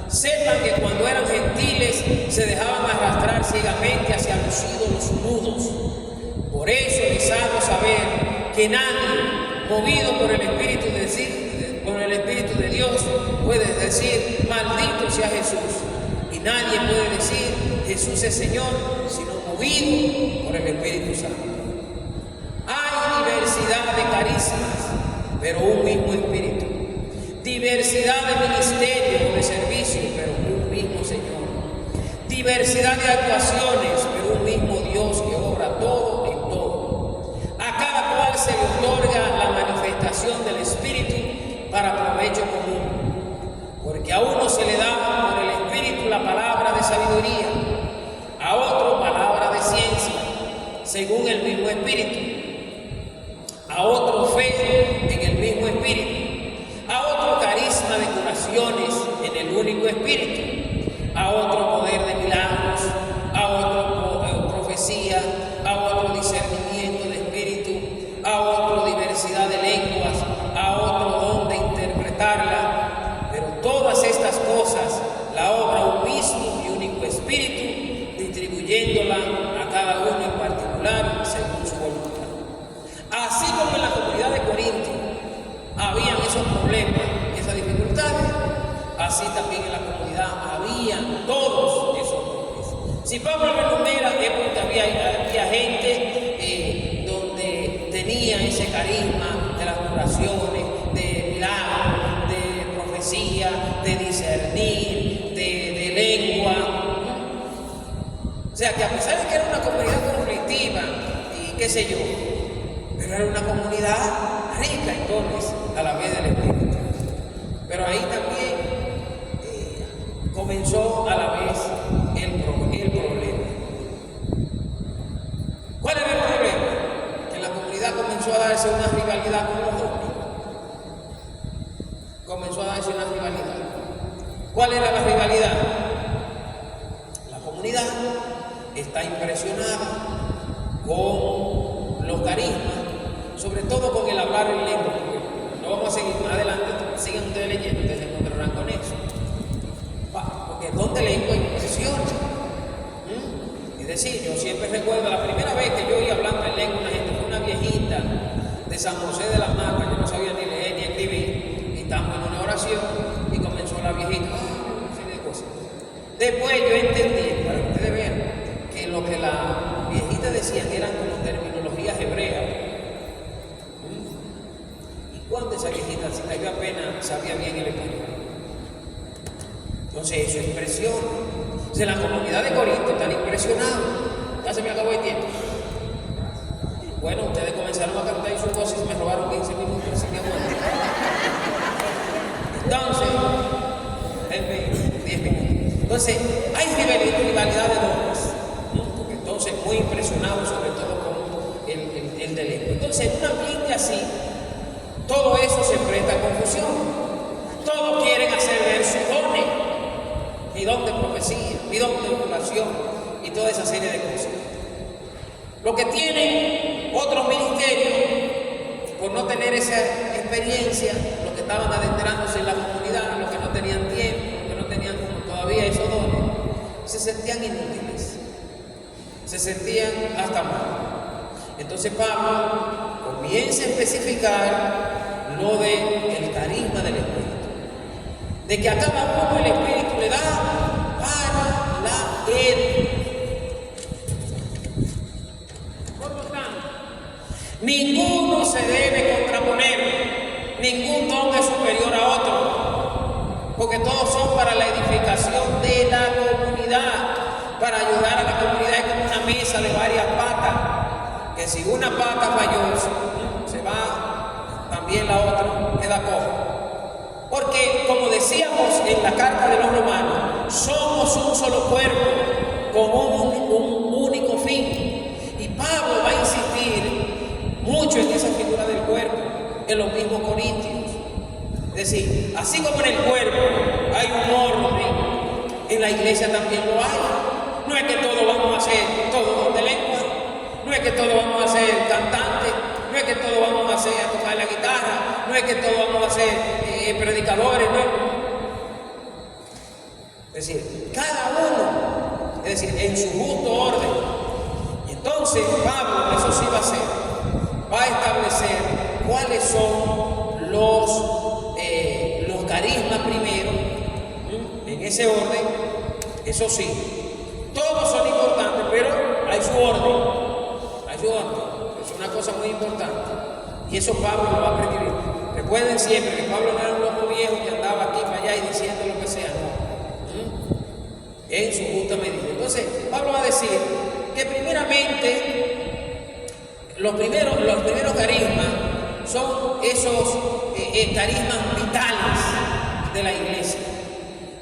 Sepan que cuando eran gentiles se dejaban arrastrar ciegamente hacia los ídolos mudos. Por eso les hago saber que nadie, movido por el Espíritu de Dios, puede decir, maldito sea Jesús. Y nadie puede decir, Jesús es Señor, sino movido por el Espíritu Santo. Hay diversidad de carismas, pero un mismo Espíritu. Diversidad de ministerios o de servicios, pero un mismo Señor. Diversidad de actuaciones, pero un mismo Dios que obra todo en todo. A cada cual se le otorga la manifestación del Espíritu para provecho común. Porque a uno se le da por el Espíritu la palabra de sabiduría, a otro palabra de ciencia, según el mismo Espíritu, a otro fe en el mismo Espíritu, a otro carisma de curaciones en el único Espíritu, a otro poder de milagros, a otro profecía, a otro discernimiento de espíritu, a otro diversidad de lenguas, a otro don de interpretarla. Pero todas estas cosas la obra un mismo y único Espíritu, distribuyéndola a cada uno en particular según su voluntad. Así como en la comunidad de Corinto habían esos problemas, esas dificultades, así también en la comunidad habían todos esos problemas. Si Pablo lo enumera es porque había gente donde tenía ese carisma de las curaciones, de milagros, de profecía, de discernir, de lengua. O sea que a pesar de que era una comunidad conflictiva y qué sé yo, pero era una comunidad rica en dones a la vez del Espíritu. Pero ahí también comenzó a la vez el problema. ¿Cuál era el problema? Que en la comunidad comenzó a darse una rivalidad con los dones. Comenzó a darse una rivalidad. ¿Cuál era la rivalidad? La comunidad está impresionada con los carismas, sobre todo con el hablar en lengua. No vamos a seguir más adelante, sigan ustedes leyendo, ustedes se encontrarán con eso. Porque el don de lengua impresiona. Es decir, yo siempre recuerdo la primera vez que yo oí hablando en lengua una gente, fue una viejita de San José de las Matas, yo no sabía ni leer ni escribir, y estamos en una oración y comenzó la viejita, una serie de cosas. Después yo entendí, para que ustedes vean, que lo que la viejita decía eran como terminología teologías hebreas. ¿Y cuánto esa viejita, si yo apenas sabía bien el español? Entonces eso impresiona. Entonces la comunidad de Corinto están impresionados. Ya se me acabó el tiempo. Bueno, ustedes comenzaron a cantar sus voces y me robaron 15 minutos, así que bueno. Entonces, 10 minutos. Entonces, hay rivalidad de dones. Entonces, muy impresionados sobre todo con el de lengua. Entonces, en un ambiente así, todo eso se presta a confusión. Todos quieren hacer ver su dones. Mi don de profecía, mi don de oración y toda esa serie de cosas. Lo que tienen otros ministerios, por no tener esa experiencia, los que estaban adentrándose en la comunidad, los que no tenían tiempo, los que no tenían todavía esos dones, se sentían inútiles, se sentían hasta mal. Entonces Pablo comienza a especificar lo del carisma del Espíritu, de que a cada uno el Espíritu le da para la edificación. Ninguno se debe contraponer, ningún don es superior a otro, porque todos son para la edificación de la comunidad, para ayudar a la comunidad. Es como una mesa de varias patas, que si una pata falló, se va también la otra, queda coja. Porque como decíamos en la carta de los romanos, somos un solo cuerpo, con un único fin. Y Pablo va a insistir mucho en esa figura del cuerpo, en los mismos Corintios. Es decir, así como en el cuerpo hay un orden, en la iglesia también lo hay. No es que todos vamos a ser todos de lengua, no es que todos vamos a ser cantantes, no es que todos vamos a hacer a tocar la guitarra, no es que todos vamos a ser predicadores, no. Es decir, cada uno, es decir, en su justo orden. Y entonces Pablo, eso sí va a hacer, va a establecer cuáles son los carismas primero, en ese orden. Eso sí, todos son importantes, pero hay su orden. Es una cosa muy importante. Y eso Pablo lo va a prescribir. Recuerden siempre que Pablo no era un loco viejo que andaba aquí para allá y diciendo lo que sea, no. En su justa medida. Entonces, Pablo va a decir que primeramente los primeros carismas son esos carismas vitales de la iglesia.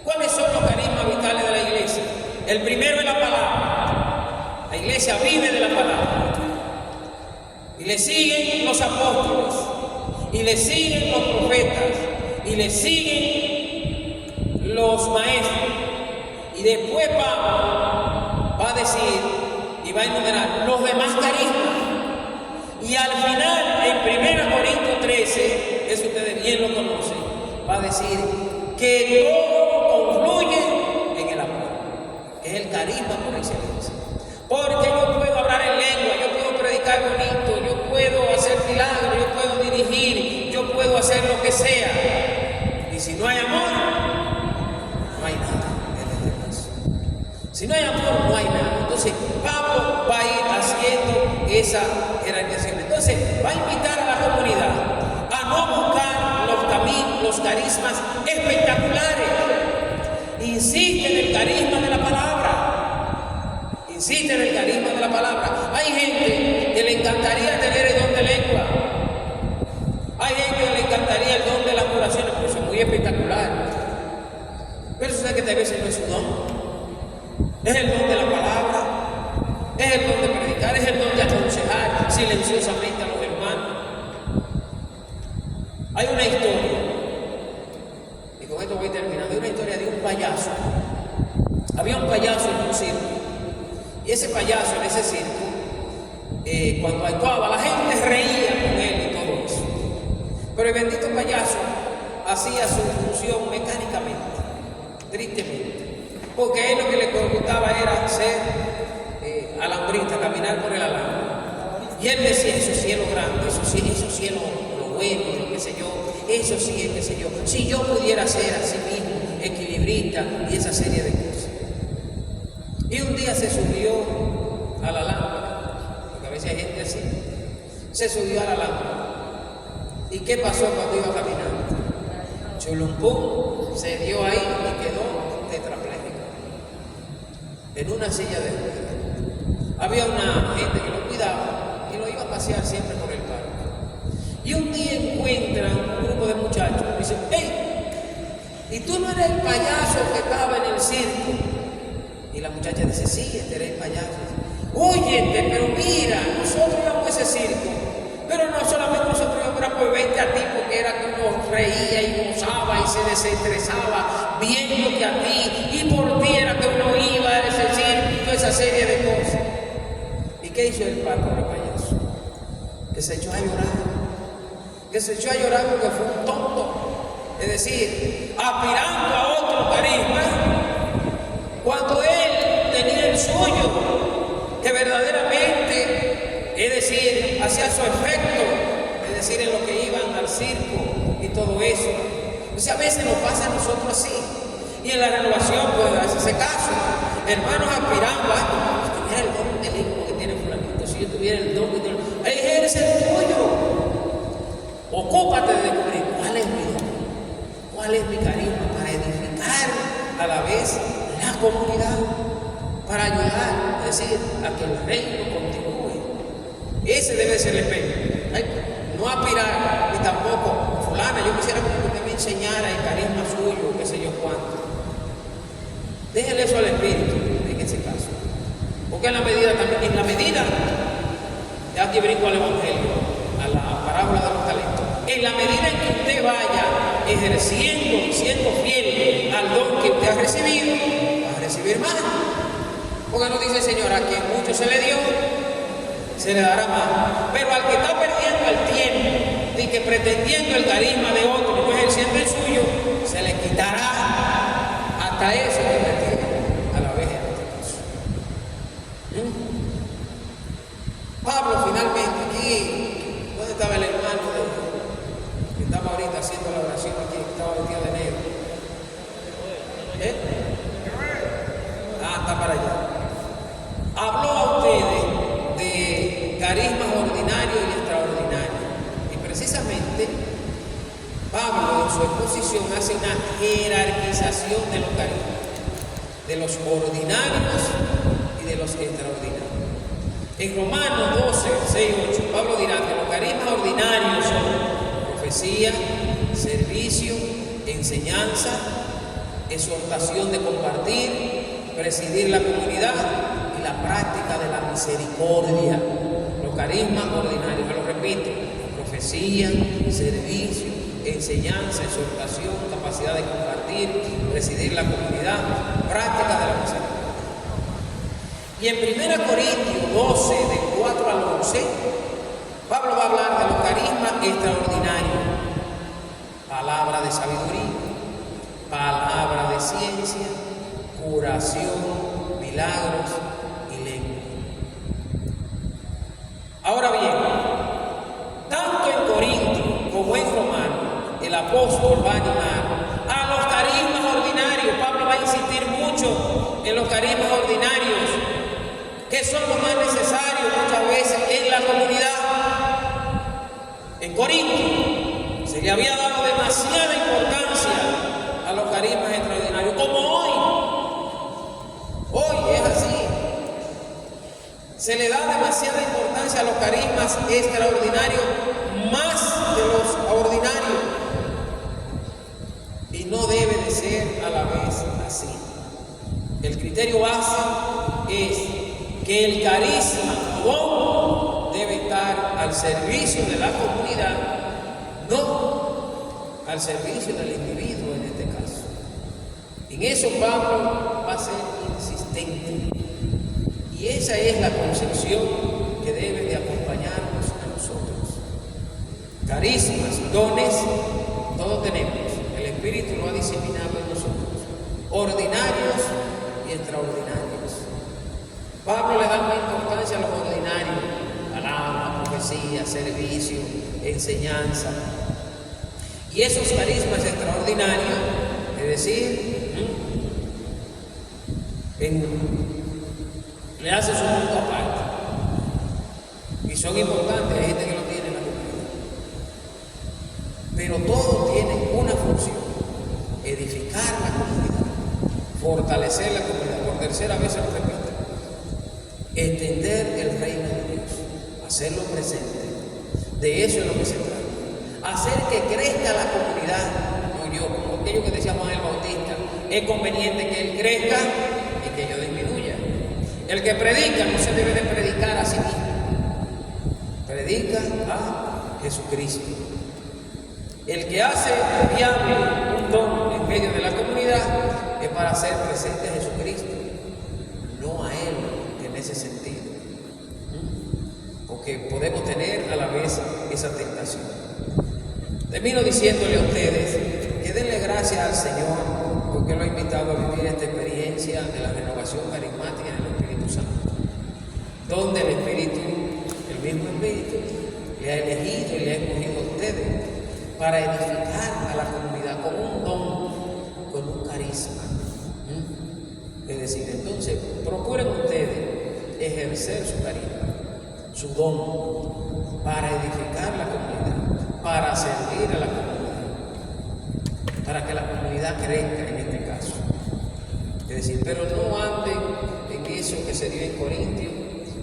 ¿Cuáles son los carismas vitales de la iglesia? El primero es la palabra. La iglesia vive de la palabra. Y le siguen los apóstoles, y le siguen los profetas, y le siguen los maestros. Y después Pablo va a decir y va a enumerar los demás carismas. Y al final, en 1 Corintios 13, eso ustedes bien lo conocen, va a decir que todo confluye en el amor, que es el carisma por excelencia. Porque yo puedo hablar en lengua, yo puedo predicar bonito, yo puedo hacer milagros, yo puedo dirigir, yo puedo hacer lo que sea. Y si no hay amor, no hay nada en este caso. Si no hay amor, no hay nada. Entonces, Pablo va a ir haciendo esa jerarquización. Entonces, va a invitar a la comunidad a no buscar los carismas espectaculares. Insiste en el carisma de la palabra. Insiste en el carisma de la palabra. Hay gente que le encantaría tener el don de lengua. Hay gente que le encantaría el don de las curaciones, pero eso es muy espectacular. Pero eso es que tal vez no es su don. Es el don de la palabra, es el don de predicar, es el don de aconsejar silenciosamente a los hermanos. Hay una historia, y con esto voy terminando, hay una historia de un payaso. Había un payaso en un circo, y ese payaso en ese circo, cuando actuaba, la gente reía con él y todo eso. Pero el bendito payaso hacía su función mecánicamente, tristemente. Porque él lo que le gustaba era ser alambrista, caminar por el alambre. Y él decía, esos cielos grandes, esos cielos lo bueno, lo que sé yo, eso sí es que sé yo. Si yo pudiera ser así mismo, equilibrista y esa serie de cosas. Y un día se subió a la lámpara, porque a veces hay gente así. Se subió a la lámpara. ¿Y qué pasó cuando iba caminando? Chulumpum, se dio ahí y quedó tetrapléjico en una silla de ruedas. Había una gente que lo cuidaba y lo iba a pasear siempre por el parque. Y un día encuentran un grupo de muchachos y dicen: ¡Hey! ¿Y tú no eres el payaso que estaba en el circo? Y la muchacha dice: sí, este era el payaso. Óyete, pero mira, nosotros íbamos a ese circo, pero no solamente nosotros íbamos a pues verte a ti, porque era que uno reía y gozaba y se desestresaba viéndote a ti, y por ti era que uno iba a ese circo y toda esa serie de cosas. ¿Y qué hizo el pobre payaso? Que se echó a llorar, porque fue un tonto, es decir, aspirando a otro carisma, cuando él tenía el suyo, que verdaderamente, es decir, hacía su efecto, es decir, en lo que iban al circo y todo eso. Entonces a veces nos pasa a nosotros así, y en la renovación puede darse ese caso, hermanos aspirando a, si tuviera el don del hijo que tiene fulanito, si yo tuviera el don que tiene, ejerce el tuyo, ocúpate de descubrir cuál es mi don, cuál es mi carisma, para edificar a la vez la comunidad, para ayudar, es decir, a que el reino continúe. Ese debe ser el empeño. No aspirar, ni tampoco, fulana, yo quisiera que usted me enseñara el carisma suyo, qué sé yo cuánto. Déjenle eso al Espíritu en ese caso. Porque en la medida, ya aquí brinco al Evangelio, a la parábola de los talentos, en la medida en que usted vaya ejerciendo y siendo fiel al don que usted ha recibido, va a recibir más. Porque nos dice el Señor: a quien mucho se le dio, se le dará más. Pero al que está perdiendo el tiempo y que pretendiendo el carisma de otro y no ejerciendo el suyo, se le quitará hasta eso que perdió a la vez en este caso. Pablo finalmente aquí, ¿dónde estaba el hermano que estaba ahorita haciendo la oración aquí? Estaba vestido de negro. Está para allá. Habló a ustedes de carismas ordinarios y extraordinarios. Y precisamente Pablo en su exposición hace una jerarquización de los carismas, de los ordinarios y de los extraordinarios. En Romanos 12, 6, 8, Pablo dirá que los carismas ordinarios son profecía, servicio, enseñanza, exhortación de compartir, presidir la comunidad y la práctica de la misericordia. Los carismas ordinarios, lo repito: profecía, servicio, enseñanza, exhortación, capacidad de compartir, presidir la comunidad, práctica de la misericordia. Y en 1 Corintios 12, del 4 al 11, Pablo va a hablar de los carismas extraordinarios: palabra de sabiduría, palabra de ciencia, curación, milagros y lengua. Ahora bien, tanto en Corinto como en Romano, el apóstol va a animar a los carismas ordinarios. Pablo va a insistir mucho en los carismas ordinarios, que son los más necesarios muchas veces en la comunidad. En Corinto se le había dado demasiada importancia a los carismas extraordinarios, como hoy. Hoy es así. Se le da demasiada importancia a los carismas extraordinarios, más de los ordinarios. Y no debe de ser a la vez así. El criterio base es que el carisma o don debe estar al servicio de la comunidad, no al servicio del individuo en este caso. En eso Pablo va a ser insistente. Y esa es la concepción que debe de acompañarnos a nosotros. Carismas, dones, todos tenemos. El Espíritu lo ha diseminado en nosotros. Ordinarios y extraordinarios. Pablo le da más importancia a los ordinarios: palabra, profecía, servicio, enseñanza. Y esos carismas extraordinarios, es decir, le hace su punto aparte. Y son importantes. Hay gente que lo Pero todos tienen una función: edificar la comunidad, fortalecer la comunidad. Por tercera vez se lo repito: extender el reino de Dios, hacerlo presente. De eso es lo que se trata. Hacer que crezca la comunidad. No yo, como aquello que decía Juan el Bautista: es conveniente que él crezca y que yo disminuya. El que predica no se debe de predicar a sí mismo. Predica a Jesucristo. El que hace viable un don en medio de la comunidad es para hacer presente a Jesucristo, no a Él en ese sentido. Porque podemos tener a la vez esa tentación. Termino diciéndole a ustedes que denle gracias al Señor porque lo ha invitado a vivir esta experiencia de la renovación carismática en el Espíritu Santo, donde el Espíritu, el mismo Espíritu, le ha elegido y le ha escogido a ustedes para edificar a la comunidad con un don, con un carisma. Es decir, entonces, procuren ustedes ejercer su carisma, su don, para edificar la comunidad, para servir a la comunidad, para que la comunidad crezca en este caso. Es decir, pero no anden en eso que se dio en Corintios,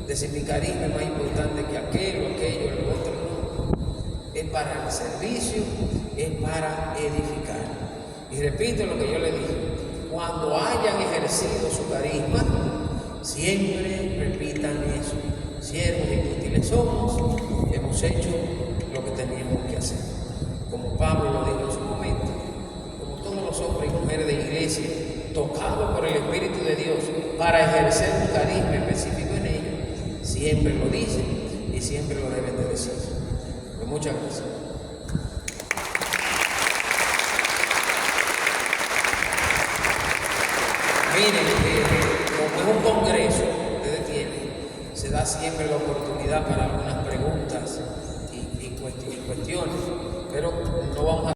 de si mi carisma es más importante que aquello, el otro, no. Es para el servicio, es para edificar. Y repito lo que yo le dije: cuando hayan ejercido su carisma, siempre repitan eso: siervos inútiles somos, hemos hecho lo que teníamos que hacer. Como Pablo lo dijo en su momento, como todos los hombres y mujeres de iglesia, tocados por el Espíritu de Dios para ejercer un carisma específico en ellos, siempre lo dicen y siempre lo deben de decir. Pues muchas gracias. Miren, como es un congreso, ustedes tienen, se da siempre la oportunidad para algunas preguntas y cuestiones, pero no vamos a